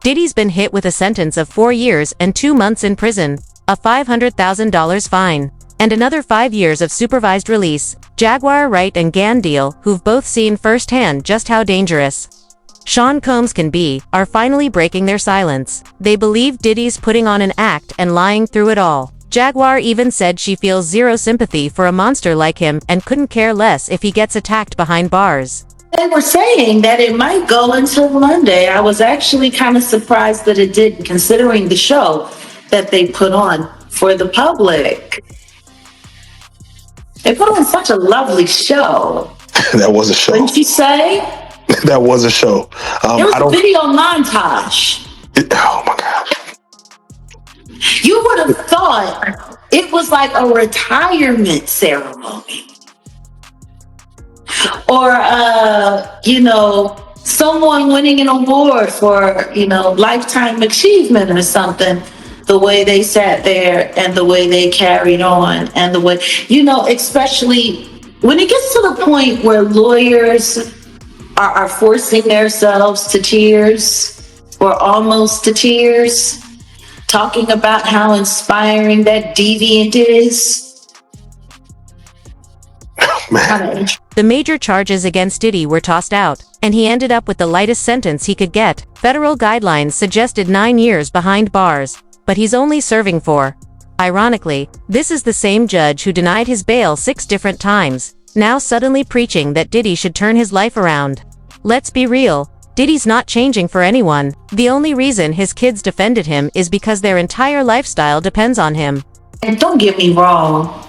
Diddy's been hit with a sentence of 4 years and 2 months in prison, a $500,000 fine, and another 5 years of supervised release. Jaguar Wright and Gan Deal, who've both seen firsthand just how dangerous Sean Combs can be, are finally breaking their silence. They believe Diddy's putting on an act and lying through it all. Jaguar even said she feels zero sympathy for a monster like him and couldn't care less if he gets attacked behind bars. They were saying that it might go until Monday. I was actually kind of surprised that it didn't, considering the show that they put on for the public. They put on such a lovely show. That was a show. Wouldn't you say? That was a show. It was a video montage. Oh my God. You would have thought it was like a retirement ceremony. Or, someone winning an award for, lifetime achievement or something. The way they sat there and the way they carried on and the way, especially when it gets to the point where lawyers are forcing themselves to tears or almost to tears, talking about how inspiring that deviant is. The major charges against Diddy were tossed out, and he ended up with the lightest sentence he could get. Federal guidelines suggested 9 years behind bars, but he's only serving 4. Ironically, this is the same judge who denied his bail 6 different times, now suddenly preaching that Diddy should turn his life around. Let's be real, Diddy's not changing for anyone. The only reason his kids defended him is because their entire lifestyle depends on him. And don't get me wrong,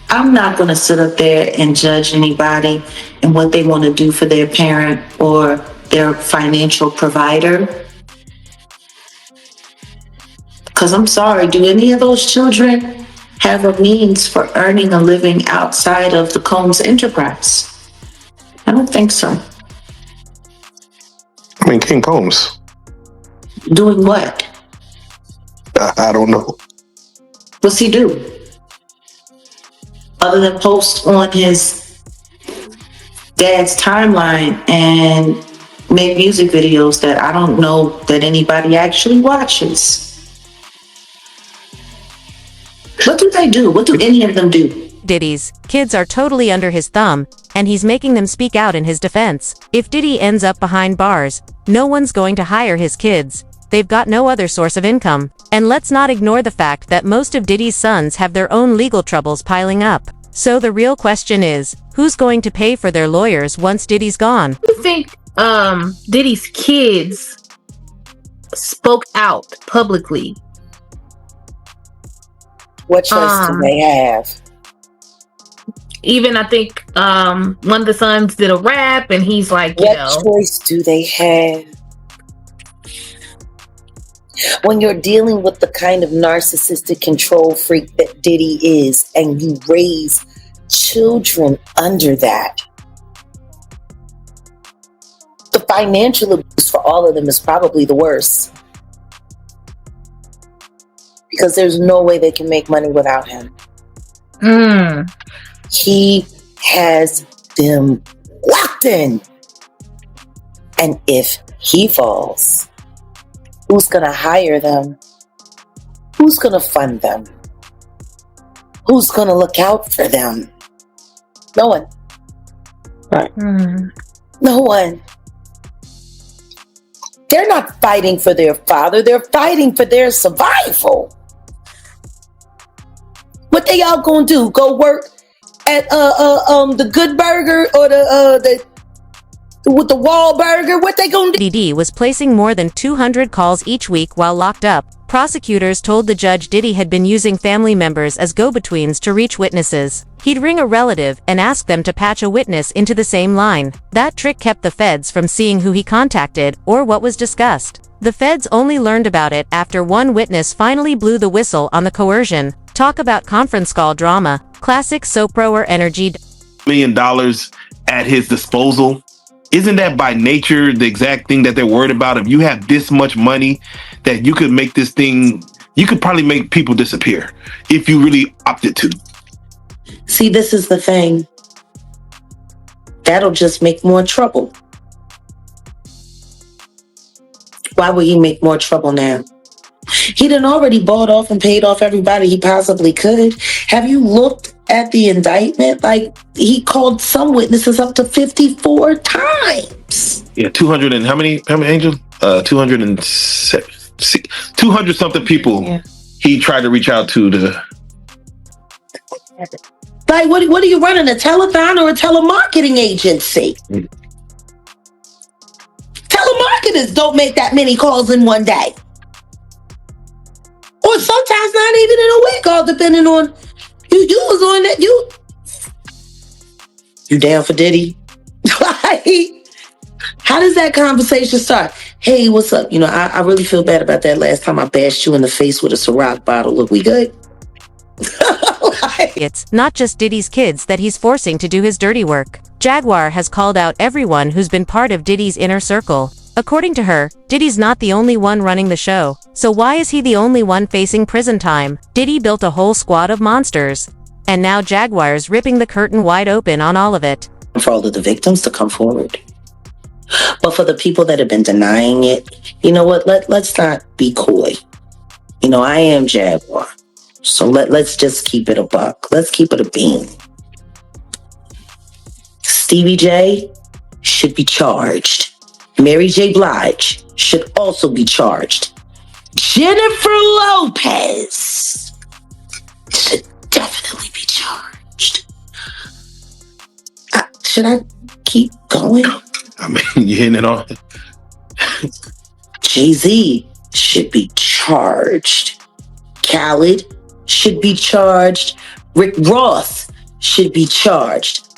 I'm not going to sit up there and judge anybody and what they want to do for their parent or their financial provider. Because I'm sorry, do any of those children have a means for earning a living outside of the Combs enterprise? I don't think so. I mean, King Combs. Doing what? I don't know. What's he do? Other than post on his dad's timeline and make music videos that I don't know that anybody actually watches. What do they do? What do any of them do? Diddy's kids are totally under his thumb, and he's making them speak out in his defense. If Diddy ends up behind bars, no one's going to hire his kids. They've got no other source of income. And let's not ignore the fact that most of Diddy's sons have their own legal troubles piling up. So the real question is, who's going to pay for their lawyers once Diddy's gone? I think Diddy's kids spoke out publicly. What choice do they have? Even I think one of the sons did a rap, and he's like, what choice do they have? When you're dealing with the kind of narcissistic control freak that Diddy is, and you raise children under that, the financial abuse for all of them is probably the worst. Because there's no way they can make money without him. He has them locked in. And if he falls, who's going to hire them? Who's going to fund them? Who's going to look out for them? No one. Right. No one. They're not fighting for their father. They're fighting for their survival. What they all gonna do? Go work at the Good Burger or the with the Wahlburger? What they gonna do? Diddy was placing more than 200 calls each week while locked up. Prosecutors told the judge Diddy had been using family members as go-betweens to reach witnesses. He'd ring a relative and ask them to patch a witness into the same line. That trick kept the feds from seeing who he contacted or what was discussed. The feds only learned about it after one witness finally blew the whistle on the coercion. Talk about conference call drama. Classic soap opera energy. $1 million at his disposal. Isn't that by nature the exact thing that they're worried about? If you have this much money that you could make this thing, you could probably make people disappear if you really opted to. See, this is the thing. That'll just make more trouble. Why would he make more trouble now? He done already bought off and paid off everybody he possibly could. Have you looked at the indictment? Like, he called some witnesses up to 54 times. Yeah, 200 and how many angels? 200 something people he tried to reach out to. Like, what are you running, a telethon or a telemarketing agency? Telemarketers don't make that many calls in one day. Or sometimes not even in a week, all depending on you was on that. You down for Diddy? Like, how does that conversation start? Hey, what's up? I really feel bad about that last time I bashed you in the face with a Ciroc bottle. Look, we good? It's not just Diddy's kids that he's forcing to do his dirty work. Jaguar has called out everyone who's been part of Diddy's inner circle. According to her, Diddy's not the only one running the show, so why is he the only one facing prison time? Diddy built a whole squad of monsters. And now Jaguar's ripping the curtain wide open on all of it. For all of the victims to come forward. But for the people that have been denying it, you know what? Let's not be coy. I am Jaguar. So let's just keep it a buck. Let's keep it a bean. Stevie J should be charged. Mary J. Blige should also be charged. Jennifer Lopez should definitely be charged. Should I keep going? I mean, you're hitting it on. Jay-Z should be charged. Khaled should be charged. Rick Ross should be charged.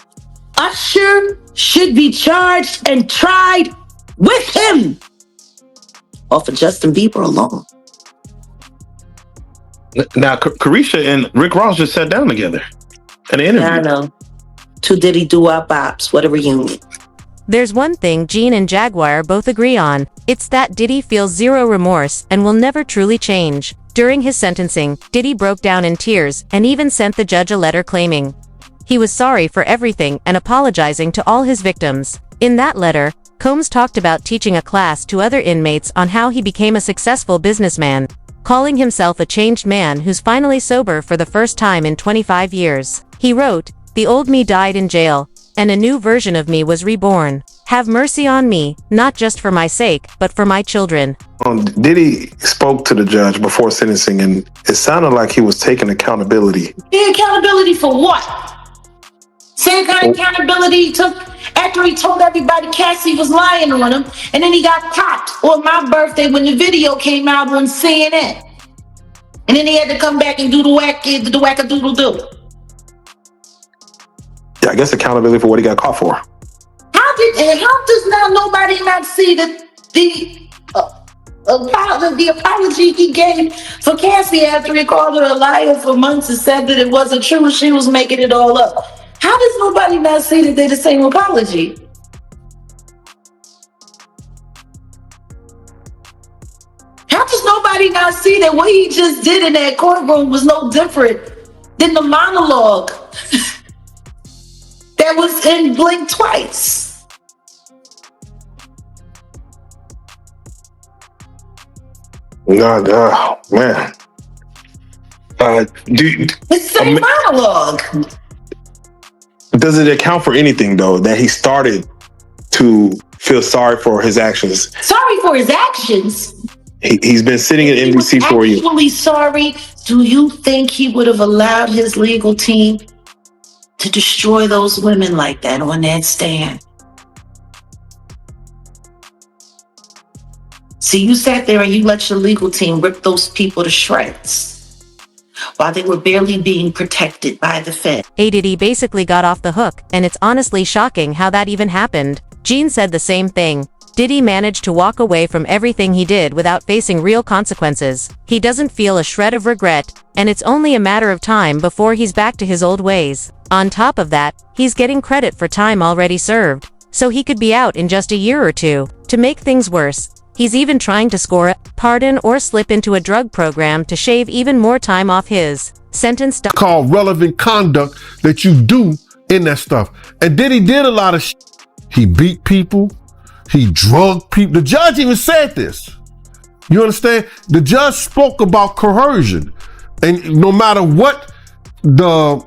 Usher should be charged and tried with him. Or for Justin Bieber alone. Now, Carisha and Rick Ross just sat down together in an interview. Yeah, I know. Two Diddy doo-wop bops. What a reunion. There's one thing Gene and Jaguar both agree on. It's that Diddy feels zero remorse and will never truly change. During his sentencing, Diddy broke down in tears and even sent the judge a letter claiming he was sorry for everything and apologizing to all his victims. In that letter, Combs talked about teaching a class to other inmates on how he became a successful businessman, calling himself a changed man who's finally sober for the first time in 25 years. He wrote, "The old me died in jail, and a new version of me was reborn. Have mercy on me, not just for my sake, but for my children." Diddy spoke to the judge before sentencing, and it sounded like he was taking accountability. Yeah, accountability for what? Same kind of accountability he took after he told everybody Cassie was lying on him, and then he got popped on my birthday when the video came out on CNN. And then he had to come back and do the whack-a-doodle-doo. Yeah, I guess accountability for what he got caught for. How does now nobody not see that the apology he gave for Cassie after he called her a liar for months and said that it wasn't true, she was making it all up? How does nobody not see that they're the same apology? How does nobody not see that what he just did in that courtroom was no different than the monologue that was in Blink Twice? God, man. It's the same monologue. Does it account for anything, though, that he started to feel sorry for his actions? Sorry for his actions? He's been sitting in NBC for a year. Actually sorry? Do you think he would have allowed his legal team to destroy those women like that on that stand? See, you sat there and you let your legal team rip those people to shreds while they were barely being protected by the Fed. Diddy basically got off the hook, and it's honestly shocking how that even happened. Gene said the same thing. Diddy managed to walk away from everything he did without facing real consequences. He doesn't feel a shred of regret, and it's only a matter of time before he's back to his old ways. On top of that, he's getting credit for time already served, so he could be out in just a year or two. To make things worse, he's even trying to score a pardon or slip into a drug program to shave even more time off his sentence. Called relevant conduct that you do in that stuff. And Diddy did a lot of He beat people. He drugged people. The judge even said this. You understand? The judge spoke about coercion. And no matter what the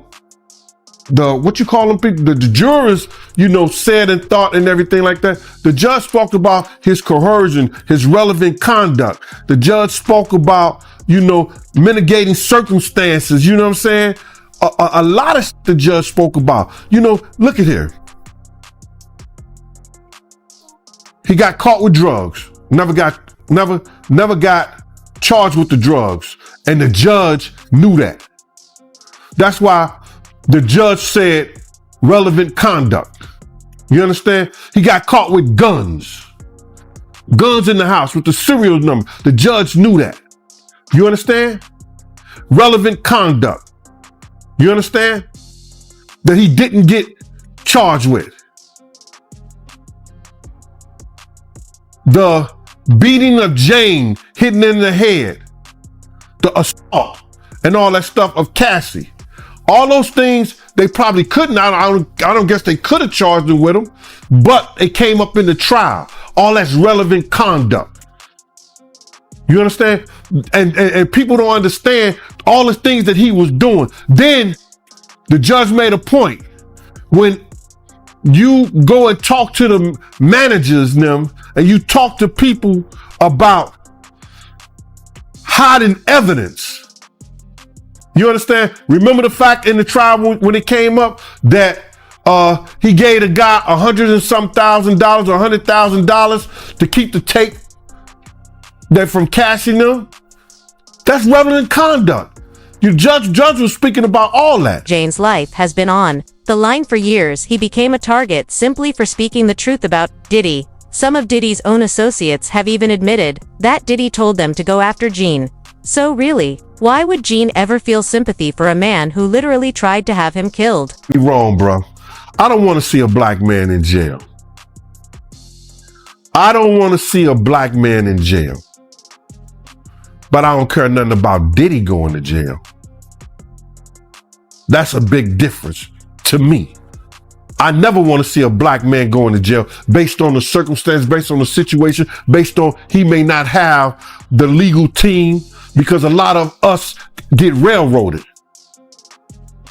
what you call them people, the jurors, said and thought and everything like that, the judge spoke about his coercion, his relevant conduct. The judge spoke about, mitigating circumstances. You know what I'm saying? A lot of the judge spoke about. Look at here. He got caught with drugs. Never got charged with the drugs. And the judge knew that. That's why the judge said relevant conduct. You understand? He got caught with guns. Guns in the house with the serial number. The judge knew that. You understand? Relevant conduct. You understand? That he didn't get charged with. The beating of Jane, hitting in the head, the assault, and all that stuff of Cassie. All those things, they probably couldn't. I don't guess they could have charged him with them, but it came up in the trial. All that's relevant conduct. You understand? And people don't understand all the things that he was doing. Then the judge made a point. When you go and talk to the managers and you talk to people about hiding evidence. You understand? Remember the fact in the trial when it came up that he gave a guy $100,000 and some thousand dollars or $100,000 to keep the tape that from cashing them? That's relevant conduct. Your judge was speaking about all that. Jane's life has been on the line for years. He became a target simply for speaking the truth about Diddy. Some of Diddy's own associates have even admitted that Diddy told them to go after Gene. So really, why would Gene ever feel sympathy for a man who literally tried to have him killed? You're wrong, bro. I don't want to see a black man in jail. I don't want to see a black man in jail. But I don't care nothing about Diddy going to jail. That's a big difference to me. I never want to see a black man going to jail based on the circumstance, based on the situation, based on he may not have the legal team, because a lot of us get railroaded.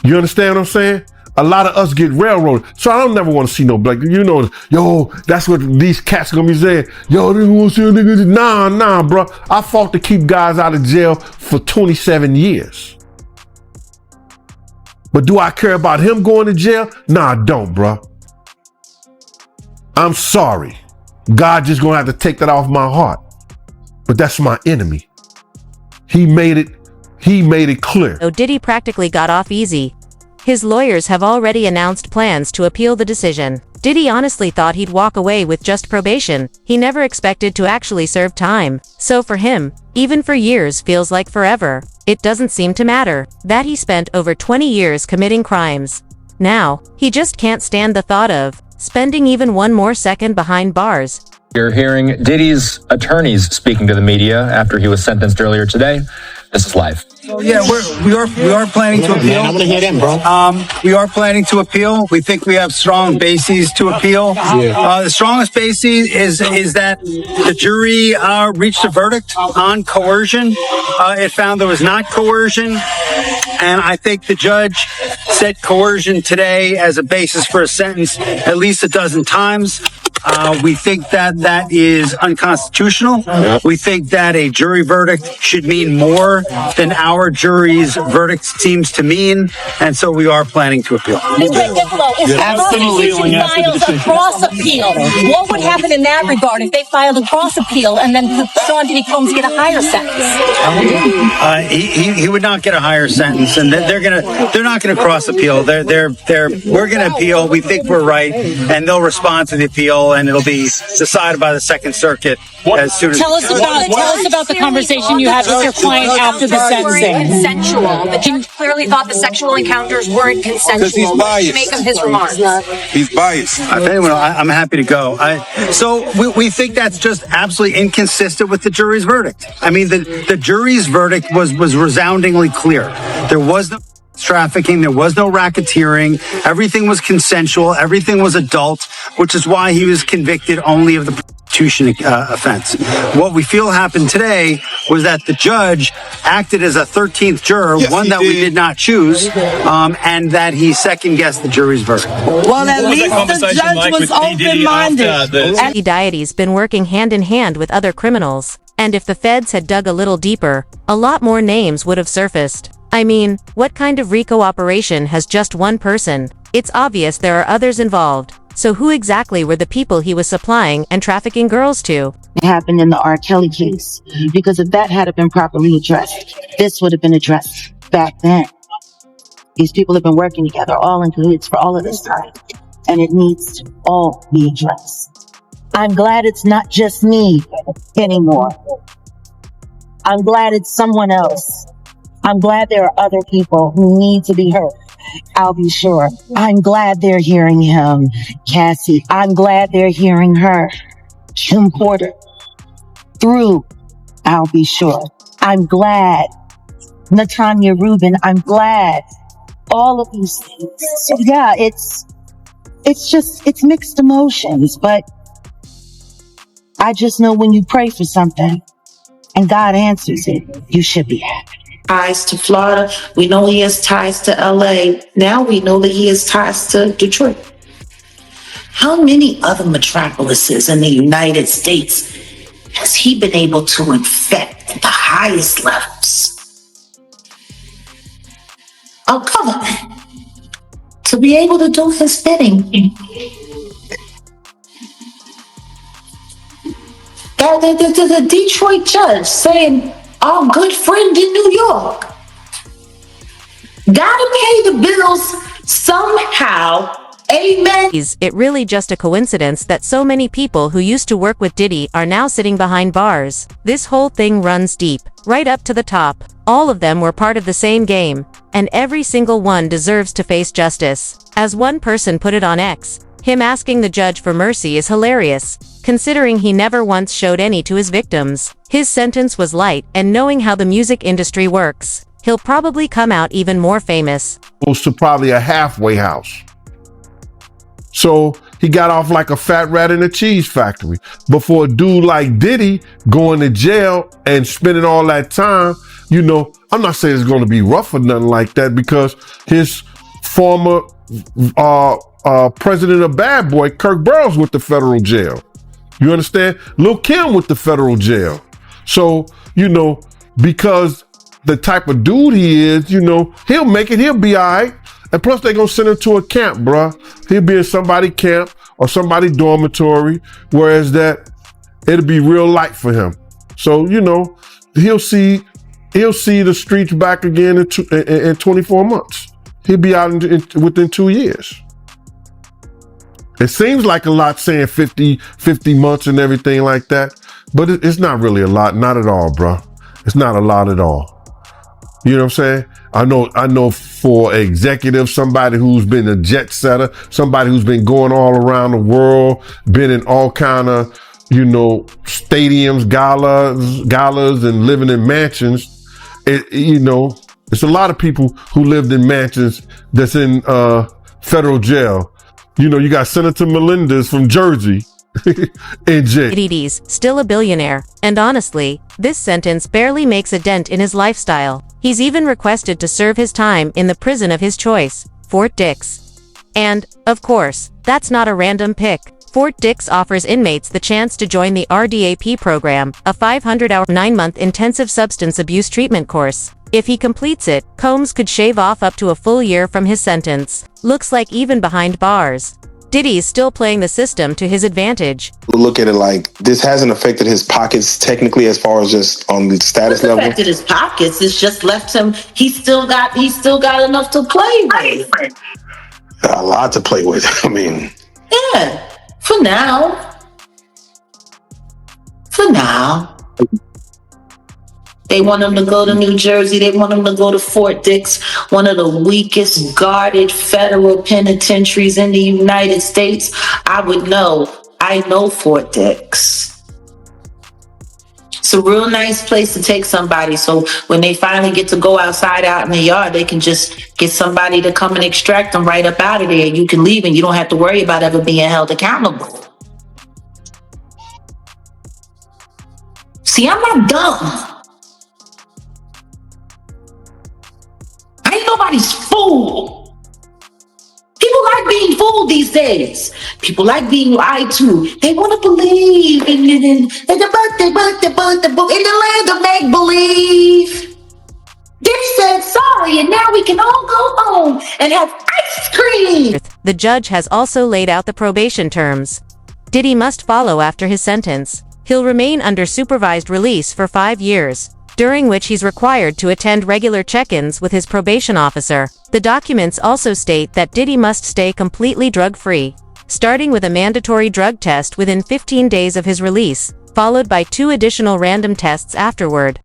You understand what I'm saying? A lot of us get railroaded. So I don't never want to see no black, that's what these cats gonna be saying. Yo, they want to see a nigga. Nah, bro. I fought to keep guys out of jail for 27 years. But do I care about him going to jail? Nah, I don't, bro. I'm sorry. God just gonna have to take that off my heart. But that's my enemy. He made it clear. Though Diddy practically got off easy. His lawyers have already announced plans to appeal the decision. Diddy honestly thought he'd walk away with just probation. He never expected to actually serve time. So for him, even for years feels like forever. It doesn't seem to matter that he spent over 20 years committing crimes. Now, he just can't stand the thought of spending even one more second behind bars. You're hearing Diddy's attorneys speaking to the media after he was sentenced earlier today. This is live. Yeah, we are planning to appeal. I want to hear them, bro. We are planning to appeal. We think we have strong bases to appeal. The strongest basis is that the jury reached a verdict on coercion. It found there was not coercion, and I think the judge said coercion today as a basis for a sentence at least a dozen times. We think that is unconstitutional. We think that a jury verdict should mean more than our jury's verdict seems to mean, and so we are planning to appeal. Absolutely. Filed a cross appeal. What would happen in that regard if they filed a cross appeal and then Sean Diddy Combs get a higher sentence? He would not get a higher sentence, and they're not gonna cross appeal. We're gonna appeal. We think we're right, and they'll respond to the appeal, and it'll be decided by the Second Circuit as soon as. Tell us about the conversation you had with your client after the sentencing. Consensual. The judge clearly thought the sexual encounters weren't consensual. What did you make of his remarks? He's biased. I'm happy to go. So we think that's just absolutely inconsistent with the jury's verdict. I mean, the jury's verdict was resoundingly clear. There was no. trafficking. There was no racketeering. Everything was consensual. Everything was adult, which is why he was convicted only of the prostitution offense. What we feel happened today was that the judge acted as a 13th juror, one that we did not choose, and that he second-guessed the jury's verdict. Well, at least the judge was open-minded. Diddy's been working hand in hand with other criminals, and if the feds had dug a little deeper, a lot more names would have surfaced. I mean, what kind of RICO operation has just one person? It's obvious there are others involved. So who exactly were the people he was supplying and trafficking girls to? It happened in the R. Kelly case, because if that had been properly addressed, this would have been addressed back then. These people have been working together, all in cahoots for all of this time, and it needs to all be addressed. I'm glad it's not just me anymore. I'm glad it's someone else. I'm glad there are other people who need to be heard. I'll be sure. I'm glad they're hearing him, Cassie. I'm glad they're hearing her, Kim Porter, through I'll be sure. I'm glad, Natanya Rubin. I'm glad, all of these things. So yeah, it's mixed emotions, but I just know when you pray for something and God answers it, you should be happy. Ties to Florida. We know he has ties to LA. Now we know that he has ties to Detroit. How many other metropolises in the United States has he been able to infect at the highest levels of government to be able to do his bidding? The Detroit judge saying, our good friend in New York gotta pay the bills somehow. Amen. Is it really just a coincidence that so many people who used to work with Diddy are now sitting behind bars? This whole thing runs deep, right up to the top. All of them were part of the same game, and every single one deserves to face justice. As one person put it on X, him asking the judge for mercy is hilarious, considering he never once showed any to his victims. His sentence was light, and knowing how the music industry works, he'll probably come out even more famous. Close to probably a halfway house. So he got off like a fat rat in a cheese factory. But for a dude like Diddy going to jail and spending all that time, you know, I'm not saying it's going to be rough or nothing like that, because his former president of Bad Boy, Kirk Burrows, with the federal jail. You understand? Lil' Kim with the federal jail. So, you know, because the type of dude he is, you know, he'll make it. He'll be all right. And plus, they're going to send him to a camp, bruh. He'll be in somebody's camp or somebody's dormitory, whereas that it'll be real light for him. So, you know, he'll see the streets back again in 24 months. He'll be out within 2 years. It seems like a lot saying 50 months and everything like that, but it's not really a lot. Not at all, bro. It's not a lot at all. You know what I'm saying? I know for executive, somebody who's been a jet setter, somebody who's been going all around the world, been in all kind of, you know, stadiums, galas, and living in mansions. You know, it's a lot of people who lived in mansions that's in federal jail. You know, you got Senator Melendez from Jersey in jail. Diddy's still a billionaire, and honestly, this sentence barely makes a dent in his lifestyle. He's even requested to serve his time in the prison of his choice, Fort Dix. And, of course, that's not a random pick. Fort Dix offers inmates the chance to join the RDAP program, a 500-hour, 9-month intensive substance abuse treatment course. If he completes it, Combs could shave off up to a full year from his sentence. Looks like even behind bars, Diddy's still playing the system to his advantage. Look at it like this hasn't affected his pockets technically, as far as just on the status level. Affected his pockets. It's just left him. He's still got enough to play with. A lot to play with. I mean, yeah. For now. They want him to go to New Jersey. They want him to go to Fort Dix, one of the weakest guarded federal penitentiaries in the United States. I know Fort Dix. It's a real nice place to take somebody. So when they finally get to go outside out in the yard, they can just get somebody to come and extract them right up out of there. You can leave and you don't have to worry about ever being held accountable. See, I'm not dumb. I ain't nobody's fool. People like being fooled these days. People like being lied to. They want to believe in the land of make-believe. Diddy said sorry, and now we can all go home and have ice cream. The judge has also laid out the probation terms. Diddy must follow after his sentence. He'll remain under supervised release for 5 years, during which he's required to attend regular check-ins with his probation officer. The documents also state that Diddy must stay completely drug-free, starting with a mandatory drug test within 15 days of his release, followed by 2 additional random tests afterward.